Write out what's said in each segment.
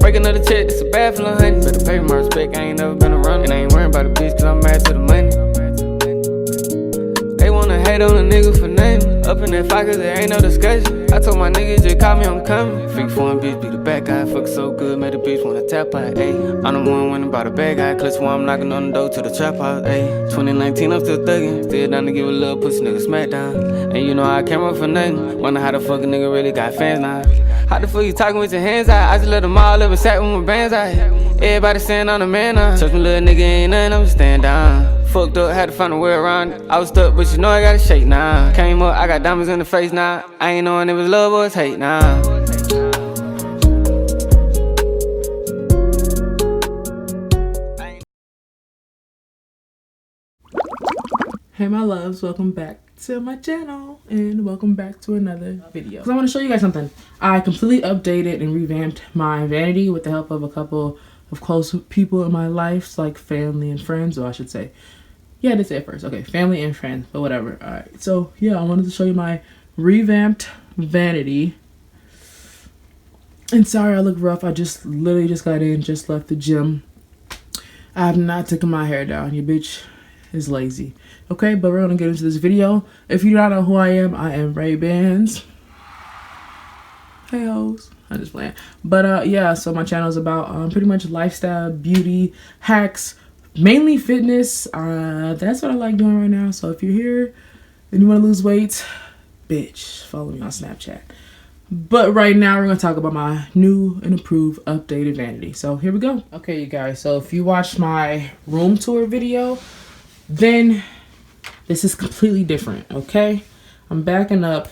Break another check, it's a bad feeling, honey. Better pay me my respect, I ain't never been around. And I ain't worrying about a bitch, cause I'm mad to the money. They wanna hate on a nigga for nothing. Up in that fight, cause there ain't no discussion. I told my niggas, just call me, I'm coming. Freak foreign bitch, be the bad guy. Fuck so good, made the bitch wanna tap out, ayy. I'm the one winning by the bad guy. Clutch one, I'm knocking on the door to the trap house, ayy. 2019, I'm still thuggin'. Still down to give a little pussy nigga smack down. And you know I came up for nothing. Wonder how the fuck a nigga really got fans now. How the fuck you talking with your hands out? I just let them all up and sat with my bands out. Everybody saying I'm the man now. Touch me little nigga, ain't nothing, I'm just stand down. Fucked up, had to find a way around it. I was stuck, but you know I gotta shake now. Came up, I got diamonds in the face now. I ain't knowing it was love or it's hate now. Hey my loves, welcome back to my channel and welcome back to another video. So I want to show you guys something. I completely updated and revamped my vanity with the help of a couple of close people in my life, like family and friends, or I should say, yeah, I did say it first. Okay, family and friends, but whatever. All right, so yeah, I wanted to show you my revamped vanity. And sorry I look rough. I literally just got in, just left the gym. I have not taken my hair down. Your bitch is lazy. Okay, but we're gonna get into this video. If you don't know who I am Ray-Bans. Hey hoes, I'm just playing. But yeah, so my channel is about pretty much lifestyle, beauty, hacks, mainly fitness. That's what I like doing right now. So if you're here and you want to lose weight, bitch, follow me on Snapchat. But right now we're gonna talk about my new and improved updated vanity. So here we go. Okay, you guys, so if you watched my room tour video, then this is completely different. Okay, I'm backing up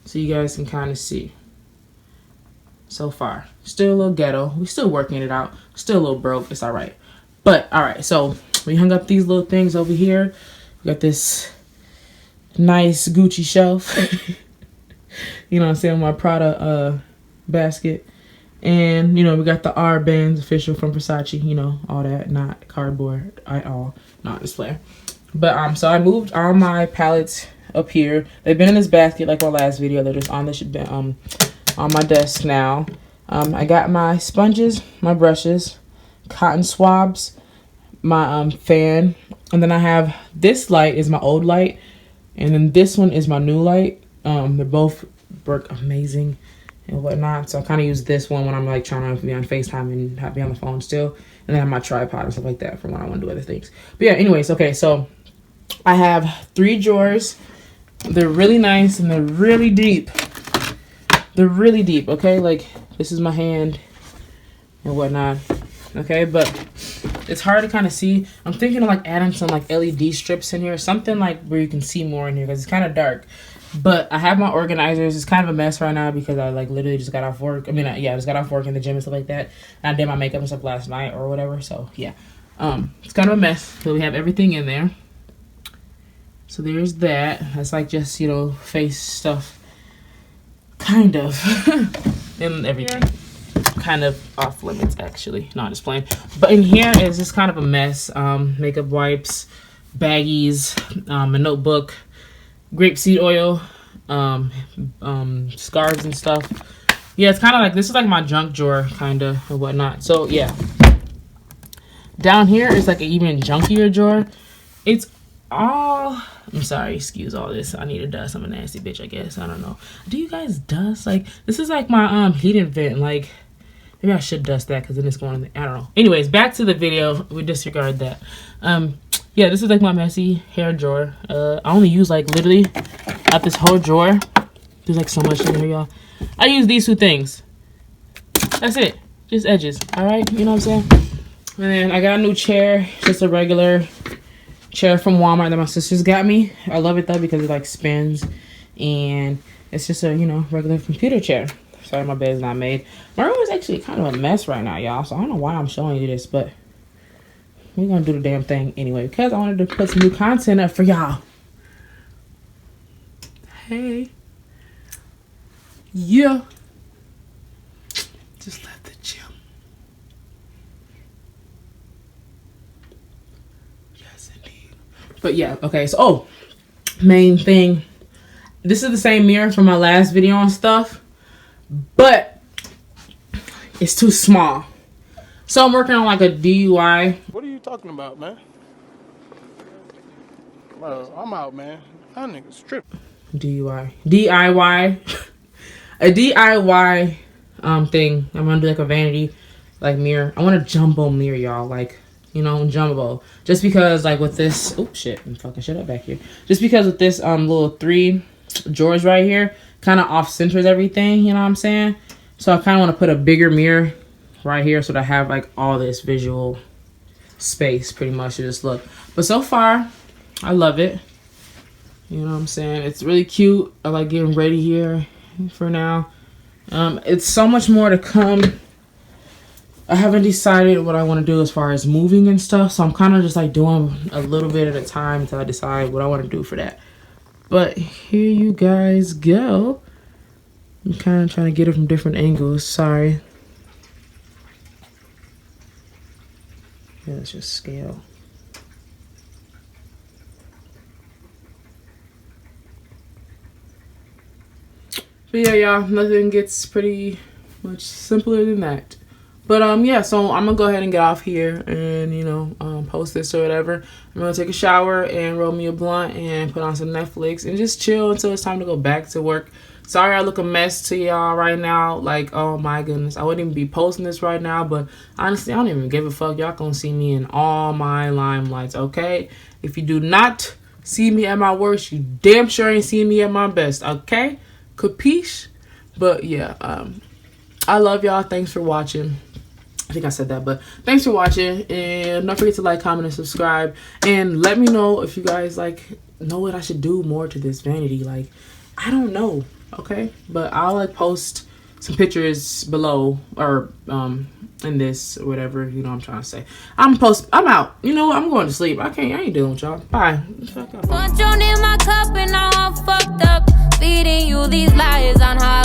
so you guys can kind of see. So far still a little ghetto, we still working it out, still a little broke, it's all right. But all right, so we hung up these little things over here. We got this nice Gucci shelf. You know what I'm saying, my Prada basket. And you know, we got the R bands official from Versace, you know, all that, not cardboard at all, not this player. But so I moved all my palettes up here. They've been in this basket like my last video. They're just on this on my desk now. I got my sponges, my brushes, cotton swabs, my fan, and then I have this light is my old light, and then this one is my new light. They both work amazing and whatnot. So I kind of use this one when I'm like trying to be on FaceTime and be on the phone still, and then I have my tripod and stuff like that for when I want to do other things. But yeah, anyways, okay, so I have 3 drawers. They're really nice and they're really deep. They're really deep, okay? Like this is my hand and whatnot, okay? But it's hard to kind of see. I'm thinking of like adding some like LED strips in here, something like where you can see more in here because it's kind of dark. But I have my organizers. It's kind of a mess right now because I like literally just got off work. I mean, yeah, I just got off work in the gym and stuff like that. And I did my makeup and stuff last night or whatever. So yeah, it's kind of a mess. So we have everything in there. So there's that. That's like just, you know, face stuff, kind of, and everything. Kind of off limits actually. No, I'm just playing. But in here is just kind of a mess. Makeup wipes, baggies, a notebook, grapeseed oil, scarves and stuff. Yeah, it's kind of like, this is like my junk drawer kind of or whatnot. So yeah, down here is like an even junkier drawer. It's all, I'm sorry, excuse all this. I need to dust. I'm a nasty bitch, I guess. I don't know. Do you guys dust? Like, this is like my heating vent. Like, maybe I should dust that because then it's going in the, I don't know. Anyways, back to the video. We disregard that. Yeah, this is like my messy hair drawer. I only use like literally out this whole drawer. There's like so much in here, y'all. I use these 2 things. That's it. Just edges. All right, you know what I'm saying? And then I got a new chair, just a regular chair from Walmart that my sisters got me. I love it though because it like spins and it's just a, you know, regular computer chair. Sorry, my bed's not made. My room is actually kind of a mess right now, y'all. So I don't know why I'm showing you this, but we're gonna do the damn thing anyway because I wanted to put some new content up for y'all. Hey. Yeah. Just left the gym. Yes, indeed. But yeah, okay. So, oh, main thing. This is the same mirror from my last video and stuff. But It's too small. So I'm working on like a DIY. What are you talking about, man? Well, I'm out, man. That nigga's tripping. DIY. A DIY thing. I'm gonna do like a vanity like mirror. I want a jumbo mirror, y'all. Like, you know, jumbo. Just because like with this, oh shit, I'm fucking shit up back here. Just because with this little 3 drawers right here, kind of off centers everything, you know what I'm saying? So I kind of want to put a bigger mirror right here so that I have like all this visual space pretty much to just look. But so far, I love it. You know what I'm saying? It's really cute. I like getting ready here for now. It's so much more to come. I haven't decided what I want to do as far as moving and stuff. So I'm kind of just like doing a little bit at a time until I decide what I want to do for that. But here you guys go. I'm kind of trying to get it from different angles. Sorry. Yeah, let's just scale. But yeah, y'all, nothing gets pretty much simpler than that. But yeah, so I'm gonna go ahead and get off here and, you know, post this or whatever. I'm gonna take a shower and roll me a blunt and put on some Netflix and just chill until it's time to go back to work. Sorry I look a mess to y'all right now. Like, oh my goodness, I wouldn't even be posting this right now, but honestly, I don't even give a fuck. Y'all gonna see me in all my limelights, okay? If you do not see me at my worst, you damn sure ain't seen me at my best, okay? Capiche? But yeah, I love y'all. Thanks for watching. I think I said that, but thanks for watching, and don't forget to like, comment, and subscribe, and let me know if you guys like know what I should do more to this vanity. Like, I don't know, okay? But I'll like post some pictures below or in this or whatever, you know what I'm trying to say. I'm out. You know what? I'm going to sleep. I ain't dealing with y'all. Bye. Put you in my cup and now I'm fucked up, feeding you these lies on how